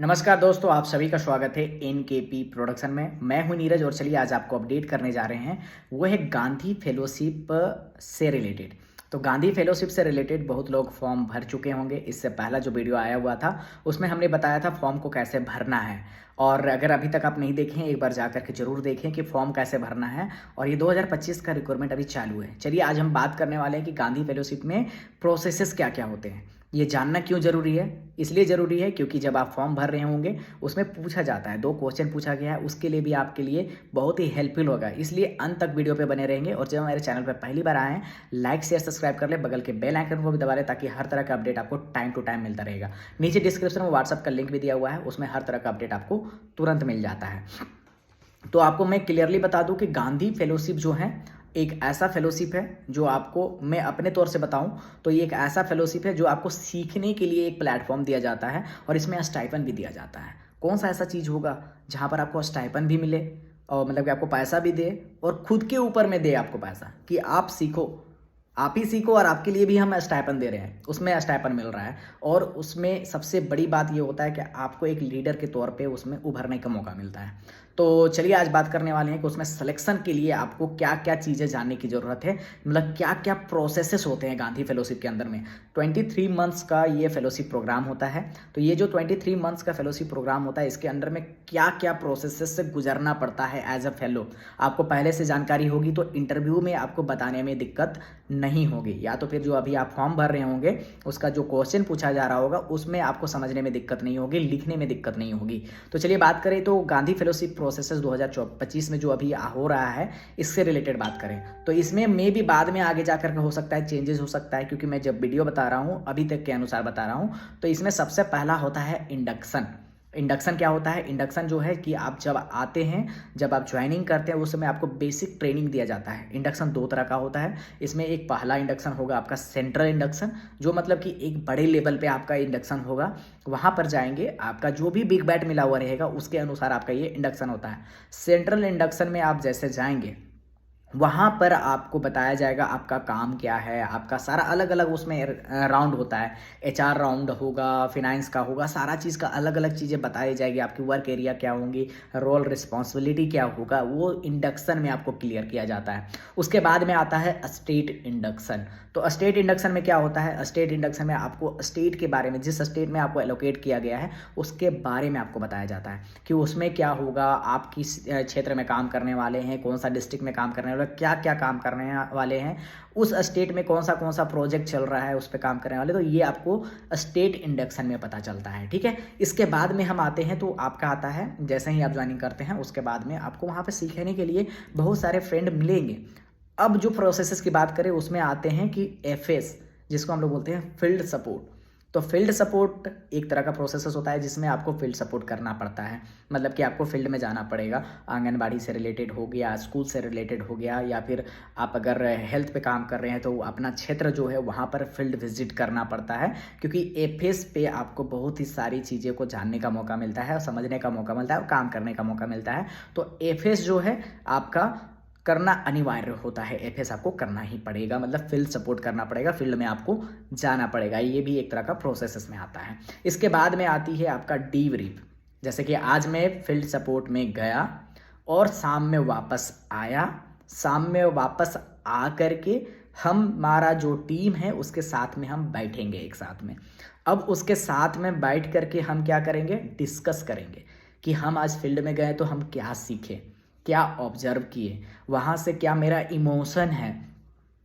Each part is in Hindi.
नमस्कार दोस्तों, आप सभी का स्वागत है एनकेपी प्रोडक्शन में। मैं हूं नीरज और चलिए आज आपको अपडेट करने जा रहे हैं। वो है गांधी फेलोशिप से रिलेटेड। तो गांधी फेलोशिप से रिलेटेड बहुत लोग फॉर्म भर चुके होंगे। इससे पहला जो वीडियो आया हुआ था उसमें हमने बताया था फॉर्म को कैसे भरना है। और अगर अभी तक आप नहीं देखें, एक बार जा करके जरूर देखें कि फॉर्म कैसे भरना है। और ये 2025 का रिक्वायरमेंट अभी चालू है। चलिए आज हम बात करने वाले हैं कि गांधी फेलोशिप में प्रोसेसेस क्या क्या होते हैं। ये जानना क्यों ज़रूरी है? इसलिए ज़रूरी है क्योंकि जब आप फॉर्म भर रहे होंगे उसमें पूछा जाता है, 2 क्वेश्चन पूछा गया है, उसके लिए भी आपके लिए बहुत ही हेल्पफुल होगा। इसलिए अंत तक वीडियो पे बने रहेंगे। और जब हमारे चैनल पर पहली बार आए हैं, लाइक शेयर सब्सक्राइब कर ले, बगल के बेल आइकन को भी दबा लें ताकि हर तरह का अपडेट आपको टाइम टू टाइम मिलता रहेगा। नीचे डिस्क्रिप्शन में व्हाट्सअप का लिंक भी दिया हुआ है, उसमें हर तरह का अपडेट आपको तुरंत मिल जाता है। तो आपको मैं क्लियरली बता दूं कि गांधी फेलोशिप जो है एक ऐसा फेलोशिप है जो आपको, मैं अपने तौर से बताऊं तो ये एक ऐसा फेलोशिप है जो आपको सीखने के लिए एक प्लेटफॉर्म दिया जाता है और इसमें स्टाइपेंड भी दिया जाता है। कौन सा ऐसा चीज़ होगा जहां पर आपको स्टाइपेंड भी मिले और मतलब कि आपको पैसा भी दे और खुद के ऊपर में दे आपको पैसा कि आप सीखो, आप ही सीखो और आपके लिए भी हम स्टाइपेंड दे रहे हैं, उसमें स्टाइपेंड मिल रहा है। और उसमें सबसे बड़ी बात ये होता है कि आपको एक लीडर के तौर पे उसमें उभरने का मौका मिलता है। तो चलिए आज बात करने वाले हैं कि उसमें सिलेक्शन के लिए आपको क्या क्या चीज़ें जानने की ज़रूरत है, मतलब क्या क्या प्रोसेसेस होते हैं गांधी फेलोशिप के अंदर में। 23 मंथ्स का ये फेलोशिप प्रोग्राम होता है। तो ये जो 23 मंथ्स का फेलोशिप प्रोग्राम होता है इसके अंदर में क्या क्या प्रोसेसेस से गुजरना पड़ता है एज अ फेलो, आपको पहले से जानकारी होगी तो इंटरव्यू में आपको बताने में दिक्कत नहीं होगी। या तो फिर जो अभी आप फॉर्म भर रहे होंगे उसका जो क्वेश्चन पूछा जा रहा होगा उसमें आपको समझने में दिक्कत नहीं होगी, लिखने में दिक्कत नहीं होगी। तो चलिए बात करें तो गांधी फेलोशिप प्रोसेसेस 2025 में जो अभी हो रहा है इससे रिलेटेड बात करें तो इसमें मे भी बाद में आगे जाकर के हो सकता है चेंजेस हो सकता है, क्योंकि मैं जब वीडियो बता रहा हूँ अभी तक के अनुसार बता रहा हूँ। तो इसमें सबसे पहला होता है इंडक्शन। इंडक्शन क्या होता है? इंडक्शन जो है कि आप जब आते हैं, जब आप ज्वाइनिंग करते हैं उस समय आपको बेसिक ट्रेनिंग दिया जाता है। इंडक्शन 2 तरह का होता है। इसमें एक पहला इंडक्शन होगा आपका सेंट्रल इंडक्शन, जो मतलब कि एक बड़े लेवल पे आपका इंडक्शन होगा। वहाँ पर जाएंगे, आपका जो भी बिग बैट मिला हुआ रहेगा उसके अनुसार आपका ये इंडक्शन होता है। सेंट्रल इंडक्शन में आप जैसे जाएंगे वहाँ पर आपको बताया जाएगा आपका काम क्या है, आपका सारा अलग अलग उसमें राउंड होता है। एचआर राउंड होगा, फिनांस का होगा, सारा चीज़ का अलग अलग चीज़ें बताई जाएगी। आपकी वर्क एरिया क्या होंगी, रोल रिस्पॉन्सिबिलिटी क्या होगा, वो इंडक्शन में आपको क्लियर किया जाता है। उसके बाद में आता है स्टेट इंडक्शन। तो स्टेट इंडक्शन में क्या होता है? स्टेट इंडक्शन में आपको स्टेट के बारे में, जिस स्टेट में आपको एलोकेट किया गया है उसके बारे में आपको बताया जाता है कि उसमें क्या होगा, आप किस क्षेत्र में काम करने वाले हैं, कौन सा डिस्ट्रिक्ट में काम करने वाले, क्या क्या काम करने वाले हैं, उस स्टेट में कौन सा प्रोजेक्ट चल रहा है उस पर काम करने वाले। तो ये आपको स्टेट इंडक्शन में पता चलता है, ठीक है। इसके बाद में हम आते हैं तो आपका आता है, जैसे ही आप ज्वाइनिंग करते हैं उसके बाद में आपको वहाँ पे सीखने के लिए बहुत सारे फ्रेंड मिलेंगे। अब जो प्रोसेसेस की बात करें उसमें आते हैं कि एफएस, जिसको हम लोग बोलते हैं फील्ड सपोर्ट। तो फील्ड सपोर्ट एक तरह का प्रोसेस होता है जिसमें आपको फील्ड सपोर्ट करना पड़ता है। मतलब कि आपको फील्ड में जाना पड़ेगा, आंगनबाड़ी से रिलेटेड हो गया, स्कूल से रिलेटेड हो गया, या फिर आप अगर हेल्थ पे काम कर रहे हैं तो अपना क्षेत्र जो है वहाँ पर फील्ड विजिट करना पड़ता है। क्योंकि एफएस पे आपको बहुत ही सारी चीज़ें को जानने का मौका मिलता है, समझने का मौका मिलता है और काम करने का मौका मिलता है। तो एफएस जो है आपका करना अनिवार्य होता है। एफएस आपको करना ही पड़ेगा, मतलब फील्ड सपोर्ट करना पड़ेगा, फील्ड में आपको जाना पड़ेगा। ये भी एक तरह का प्रोसेस में आता है। इसके बाद में आती है आपका डीब्रीफ। जैसे कि आज मैं फील्ड सपोर्ट में गया और शाम में वापस आया, शाम में वापस आ करके हमारा जो टीम है उसके साथ में हम बैठेंगे एक साथ में। अब उसके साथ में बैठ करके हम क्या करेंगे, डिस्कस करेंगे कि हम आज फील्ड में गए तो हम क्या सीखे, क्या ऑब्जर्व किए, वहाँ से क्या मेरा इमोशन है,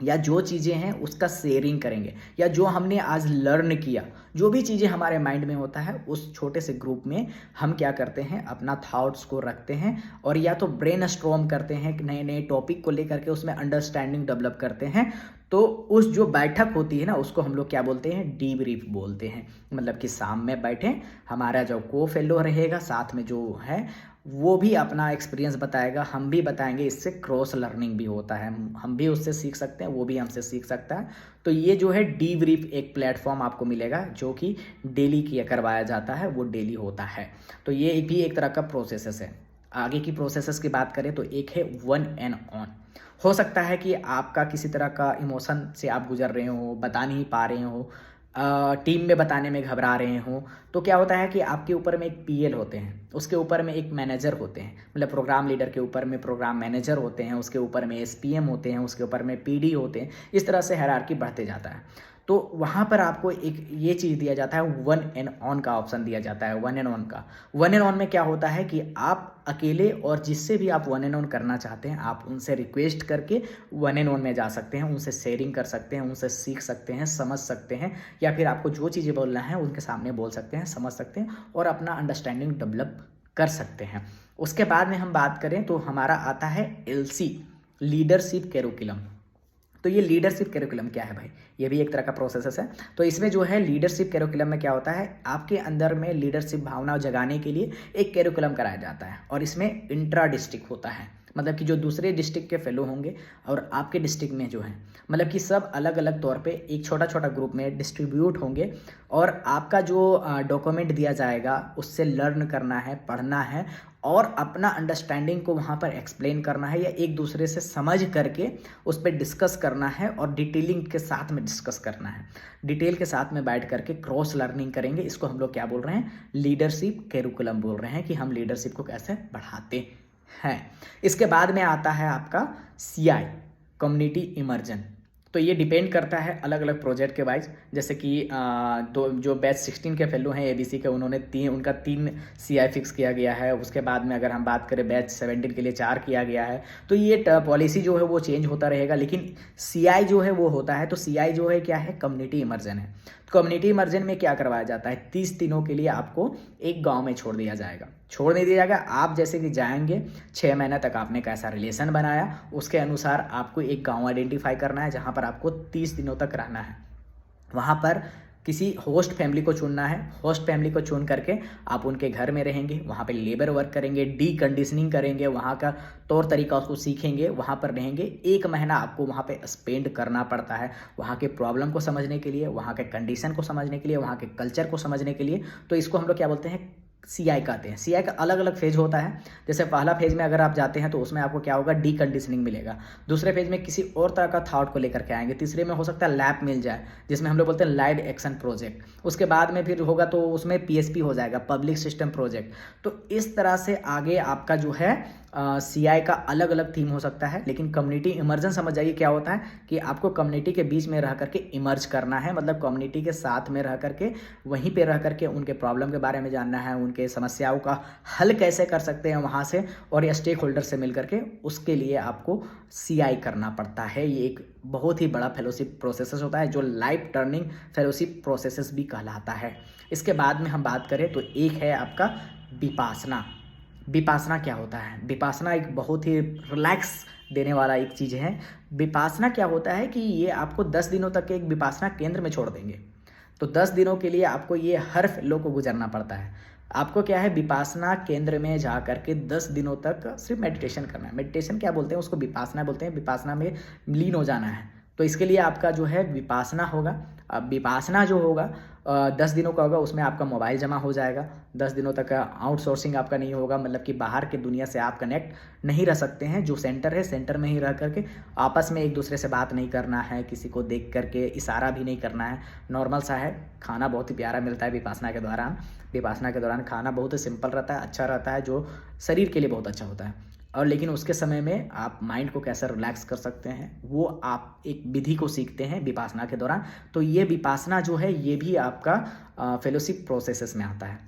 या जो चीज़ें हैं उसका शेयरिंग करेंगे, या जो हमने आज लर्न किया, जो भी चीज़ें हमारे माइंड में होता है उस छोटे से ग्रुप में हम क्या करते हैं, अपना थॉट्स को रखते हैं और या तो ब्रेन स्टॉर्म करते हैं, नए नए टॉपिक को लेकर के उसमें अंडरस्टैंडिंग डेवलप करते हैं। तो उस जो बैठक होती है ना उसको हम लोग क्या बोलते हैं, डीब्रीफ बोलते हैं। मतलब कि शाम में बैठे, हमारा जो को फेलो रहेगा साथ में जो है वो भी अपना एक्सपीरियंस बताएगा, हम भी बताएंगे, इससे क्रॉस लर्निंग भी होता है, हम भी उससे सीख सकते हैं, वो भी हमसे सीख सकता है। तो ये जो है डीब्रीफ एक प्लेटफॉर्म आपको मिलेगा जो कि डेली किया करवाया जाता है, वो डेली होता है। तो ये भी एक तरह का प्रोसेस है। आगे की प्रोसेसेस की बात करें तो एक है वन एंड ऑन। हो सकता है कि आपका किसी तरह का इमोशन से आप गुजर रहे हो, बता नहीं पा रहे हो, टीम में बताने में घबरा रहे हों, तो क्या होता है कि आपके ऊपर में एक पीएल होते हैं, उसके ऊपर में एक मैनेजर होते हैं, मतलब प्रोग्राम लीडर के ऊपर में प्रोग्राम मैनेजर होते हैं, उसके ऊपर में एसपीएम होते हैं, उसके ऊपर में पीडी होते हैं। इस तरह से हायरार्की बढ़ते जाता है। तो वहाँ पर आपको एक ये चीज़ दिया जाता है, वन एंड ऑन का ऑप्शन दिया जाता है, वन एंड ऑन का। वन एंड ऑन में क्या होता है कि आप अकेले और जिससे भी आप वन एंड ऑन करना चाहते हैं, आप उनसे रिक्वेस्ट करके वन एंड ऑन में जा सकते हैं, उनसे शेयरिंग कर सकते हैं, उनसे सीख सकते हैं, समझ सकते हैं, या फिर आपको जो चीज़ें बोलना है उनके सामने बोल सकते हैं, समझ सकते हैं और अपना अंडरस्टैंडिंग डेवलप कर सकते हैं। उसके बाद में हम बात करें तो हमारा आता है एलसी, लीडरशिप कैरिकुलम। तो ये लीडरशिप कैरिकुलम क्या है भाई? ये भी एक तरह का प्रोसेस है। तो इसमें जो है लीडरशिप कैरिकुलम में क्या होता है, आपके अंदर में लीडरशिप भावना जगाने के लिए एक कैरिकुलम कराया जाता है और इसमें इंट्रा डिस्ट्रिक्ट होता है, मतलब कि जो दूसरे डिस्ट्रिक्ट के फेलो होंगे और आपके डिस्ट्रिक्ट में जो है, मतलब कि सब अलग अलग तौर पे एक छोटा छोटा ग्रुप में डिस्ट्रीब्यूट होंगे और आपका जो डॉक्यूमेंट दिया जाएगा उससे लर्न करना है, पढ़ना है और अपना अंडरस्टैंडिंग को वहाँ पर एक्सप्लेन करना है या एक दूसरे से समझ करके उस पर डिस्कस करना है और डिटेलिंग के साथ में डिस्कस करना है। डिटेल के साथ में बैठ करके क्रॉस लर्निंग करेंगे। इसको हम लोग क्या बोल रहे हैं, लीडरशिप कैरिकुलम बोल रहे हैं कि हम लीडरशिप को कैसे बढ़ाते हैं। इसके बाद में आता है आपका सीआई, कम्युनिटी इमर्जन। तो ये डिपेंड करता है अलग अलग प्रोजेक्ट के वाइज, जैसे कि दो जो बैच 16 के फेलो हैं एबीसी के, उन्होंने उनका 3 सीआई फिक्स किया गया है। उसके बाद में अगर हम बात करें बैच 17 के लिए 4 किया गया है। तो ये पॉलिसी जो है वो चेंज होता रहेगा, लेकिन सीआई जो है वो होता है। तो सीआई जो है क्या है, कम्युनिटी इमर्जन है। तो कम्युनिटी इमर्जन में क्या करवाया जाता है, 30 दिनों के लिए आपको एक गाँव में छोड़ दिया जाएगा। छोड़ नहीं दिया जाएगा, आप जैसे कि जाएंगे, 6 महीने तक आपने कैसा रिलेशन बनाया, उसके अनुसार आपको एक गांव आइडेंटिफाई करना है जहां पर आपको 30 दिनों तक रहना है। वहां पर किसी होस्ट फैमिली को चुनना है। होस्ट फैमिली को चुन करके आप उनके घर में रहेंगे, वहाँ पे लेबर वर्क करेंगे, डी कंडीशनिंग करेंगे, वहाँ का तौर तरीका उसको सीखेंगे, वहाँ पर रहेंगे। 1 महीना आपको वहाँ पे स्पेंड करना पड़ता है, वहाँ के प्रॉब्लम को समझने के लिए, वहाँ के कंडीशन को समझने के लिए, वहाँ के कल्चर को समझने के लिए। तो इसको हम लोग क्या बोलते हैं, सीआई कहते हैं। सीआई का अलग अलग फेज होता है। जैसे पहला फेज में अगर आप जाते हैं तो उसमें आपको क्या होगा, डी कंडीशनिंग मिलेगा। दूसरे फेज में किसी और तरह का थॉट को लेकर के आएंगे। तीसरे में हो सकता है लैब मिल जाए, जिसमें हम लोग बोलते हैं लाइव एक्शन प्रोजेक्ट। उसके बाद में फिर होगा तो उसमें पीएसपी हो जाएगा, पब्लिक सिस्टम प्रोजेक्ट। तो इस तरह से आगे आपका जो है सीआई का अलग अलग थीम हो सकता है। लेकिन कम्युनिटी इमर्जन समझ जाइए क्या होता है कि आपको कम्युनिटी के बीच में रह करके इमर्ज करना है, मतलब कम्युनिटी के साथ में रह करके, वहीं पे रह करके उनके प्रॉब्लम के बारे में जानना है, उनके समस्याओं का हल कैसे कर सकते हैं वहाँ से, और या स्टेक होल्डर से मिल करके उसके लिए आपको सीआई करना पड़ता है। ये एक बहुत ही बड़ा फेलोशिप प्रोसेस होता है जो लाइफ टर्निंग फेलोशिप प्रोसेस भी कहलाता है। इसके बाद में हम बात करें तो एक है आपका विपासना। विपासना क्या होता है, विपासना एक बहुत ही रिलैक्स देने वाला एक चीज़ है। विपासना क्या होता है कि ये आपको 10 दिनों तक एक विपासना केंद्र में छोड़ देंगे। तो 10 दिनों के लिए आपको ये हर फेलो को गुजरना पड़ता है। आपको क्या है, विपासना केंद्र में जा करके 10 दिनों तक सिर्फ मेडिटेशन करना है। मेडिटेशन क्या बोलते हैं, उसको विपासना बोलते हैं। विपासना में लीन हो जाना है। तो इसके लिए आपका जो है विपासना होगा। अब विपासना जो होगा 10 दिनों का होगा, उसमें आपका मोबाइल जमा हो जाएगा। 10 दिनों तक आउटसोर्सिंग आपका नहीं होगा, मतलब कि बाहर के दुनिया से आप कनेक्ट नहीं रह सकते हैं। जो सेंटर है, सेंटर में ही रह करके आपस में एक दूसरे से बात नहीं करना है, किसी को देख करके इशारा भी नहीं करना है, नॉर्मल सा है। खाना बहुत ही प्यारा मिलता है विपासना के दौरान। विपासना के दौरान खाना बहुत ही सिंपल रहता है, अच्छा रहता है, जो शरीर के लिए बहुत अच्छा होता है। और लेकिन उसके समय में आप माइंड को कैसे रिलैक्स कर सकते हैं वो आप एक विधि को सीखते हैं विपासना के दौरान। तो ये विपासना जो है ये भी आपका फेलोशिप प्रोसेसेस में आता है।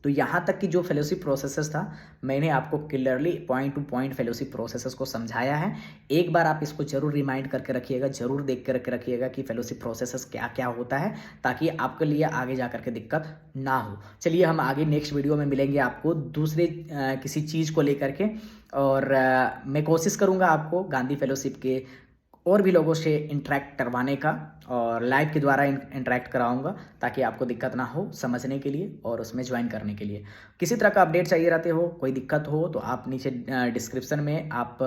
तो यहाँ तक कि जो फेलोशिप प्रोसेसेस था, मैंने आपको clearly point two point fellowship processes को समझाया है। एक बार आप इसको जरूर रिमाइंड करके रखिएगा, जरूर देख कर रखिएगा कि फेलोशिप प्रोसेसेस क्या क्या होता है, ताकि आपके लिए आगे जा करके दिक्कत ना हो। चलिए हम आगे नेक्स्ट वीडियो में मिलेंगे आपको दूसरे किसी चीज़ को लेकर के। और मैं कोशिश करूँगा आपको गांधी फेलोशिप के और भी लोगों से इंटरेक्ट करवाने का, और लाइव के द्वारा इंटरेक्ट कराऊंगा, ताकि आपको दिक्कत ना हो समझने के लिए और उसमें ज्वाइन करने के लिए। किसी तरह का अपडेट चाहिए रहते हो, कोई दिक्कत हो तो आप नीचे डिस्क्रिप्शन में आप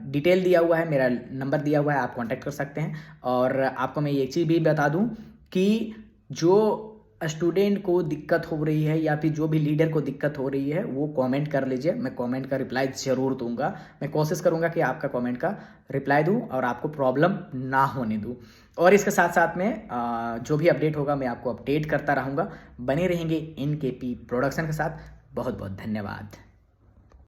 डिटेल दिया हुआ है, मेरा नंबर दिया हुआ है, आप कांटेक्ट कर सकते हैं। और आपको मैं एक चीज़ भी बता दूं कि जो स्टूडेंट को दिक्कत हो रही है या फिर जो भी लीडर को दिक्कत हो रही है वो कमेंट कर लीजिए, मैं कमेंट का रिप्लाई ज़रूर दूंगा। मैं कोशिश करूंगा कि आपका कमेंट का रिप्लाई दूं और आपको प्रॉब्लम ना होने दूं। और इसके साथ साथ में जो भी अपडेट होगा मैं आपको अपडेट करता रहूँगा। बने रहेंगे NKP प्रोडक्शन के साथ। बहुत बहुत धन्यवाद।